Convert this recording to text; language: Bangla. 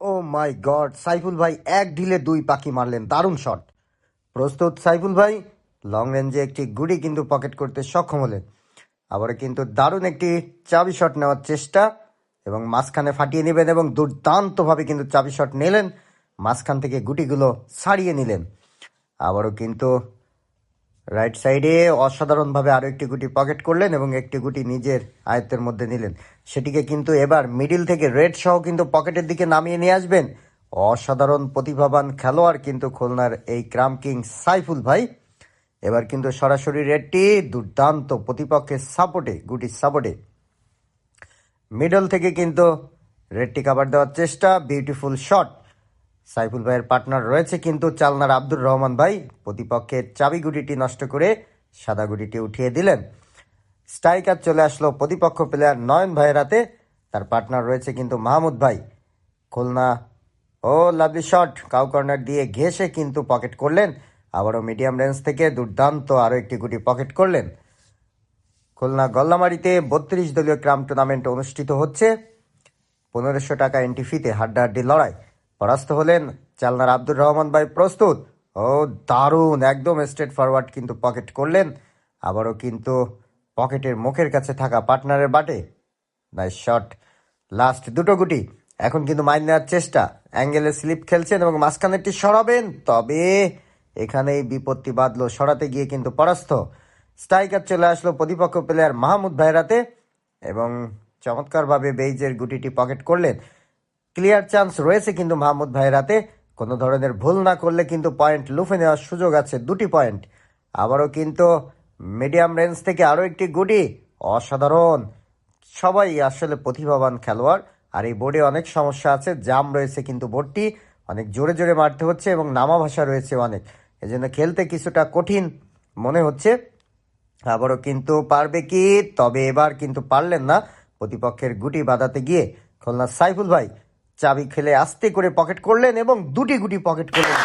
ও মাই গড, সাইফুল ভাই এক ঢিলে দুই পাখি মারলেন, দারুণ শট। প্রস্তুত সাইফুল ভাই, লং রেঞ্জে একটি গুড়ি কিন্তু পকেট করতে সক্ষম হলেন। আবার কিন্তু দারুণ একটি চাবি শট নেওয়ার চেষ্টা এবং মাঝখানে ফাটিয়ে নেবেন এবং দুর্দান্তভাবে কিন্তু চাবি শট নিলেন, মাঝখান থেকে গুটিগুলো ছাড়িয়ে নিলেন। আবারও কিন্তু রাইট সাইডে অসাধারণভাবে আরও একটি গুটি পকেট করলেন এবং একটি গুটি নিজের আয়ত্তের মধ্যে নিলেন। সেটিকে কিন্তু এবার মিডিল থেকে রেড সহ কিন্তু পকেটের দিকে নামিয়ে নিয়ে আসবেন। অসাধারণ প্রতিভাবান খেলোয়াড় কিন্তু খুলনার এই ক্রাম কিং সাইফুল ভাই। এবার কিন্তু সরাসরি রেডটি দুর্দান্ত প্রতিপক্ষের সাপোর্টে, গুটির সাপোর্টে মিডল থেকে কিন্তু রেডটি কাভার দেওয়ার চেষ্টা, বিউটিফুল শট। সাইফুল ভাইয়ের পার্টনার রয়েছে কিন্তু চালনার আব্দুর রহমান ভাই, প্রতিপক্ষের চাবি গুটিটি নষ্ট করে সাদা গুটিটি উঠিয়ে দিলেন। স্ট্রাইকার চলে আসলো প্রতিপক্ষ প্লেয়ার নয়ন ভাইয়ের হাতে, তার পার্টনার রয়েছে কিন্তু মাহমুদ ভাই। খুলনা ও লাভলি শট, কাউ কর্নার দিয়ে ঘেসে কিন্তু পকেট করলেন। আবারও মিডিয়াম রেঞ্জ থেকে দুর্দান্ত আরও একটি গুটি পকেট করলেন। খুলনা গল্লামারিতে 32 দলীয় ক্রাম টুর্নামেন্ট অনুষ্ঠিত হচ্ছে। 1500 টাকা এন্ট্রি ফিতে হাড্ডাহাড্ডি লড়াই। পরাস্ত হলেন চালনার আব্দুর রহমান ভাই। প্রস্তুত, ও দারুণ, একদম স্ট্রেট ফরওয়ার্ড কিন্তু পকেট করলেন। আবারও কিন্তু পকেটের মুখের কাছে থাকা পার্টনারের বাটে, নাইস শট। লাস্ট দুটো গুটি, এখন কিন্তু মাইন নেওয়ার চেষ্টা, অ্যাঙ্গেলে স্লিপ খেলছেন এবং মাঝখানেরটি সরাবেন, তবে এখানেই বিপত্তি বাঁধলো, সরাতে গিয়ে কিন্তু পরাস্ত। স্ট্রাইকার চলে আসলো প্রতিপক্ষ প্লেয়ার মাহমুদ ভাইয়ের হাতে এবং চমৎকারভাবে বেইজের গুটিটি পকেট করলেন। ক্লিয়ার চান্স রয়েছে কিন্তু মাহমুদ ভাইয়ের হাতে, কোনো ধরনের ভুল না করলে কিন্তু পয়েন্ট লুফে নেওয়ার সুযোগ আছে, 2টি পয়েন্ট। আবারও কিন্তু মিডিয়াম রেঞ্জ থেকে আরও একটি গুটি, অসাধারণ। সবাই আসলে প্রতিভাবান খেলোয়াড়, আর এই বোর্ডে অনেক সমস্যা আছে, জাম রয়েছে কিন্তু বোর্ডটি অনেক জোরে জোরে মারতে হচ্ছে এবং নামা ভাষা রয়েছে অনেক, এজন্য খেলতে কিছুটা কঠিন মনে হচ্ছে। আবারও কিন্তু পারবে কি, তবে এবার কিন্তু পারলেন না প্রতিপক্ষের গুটি বাঁধাতে গিয়ে। খুলনা সাইফুল ভাই চাবি খেলে আস্তে করে পকেট করলেন এবং 2টি গুটি পকেট করলেন।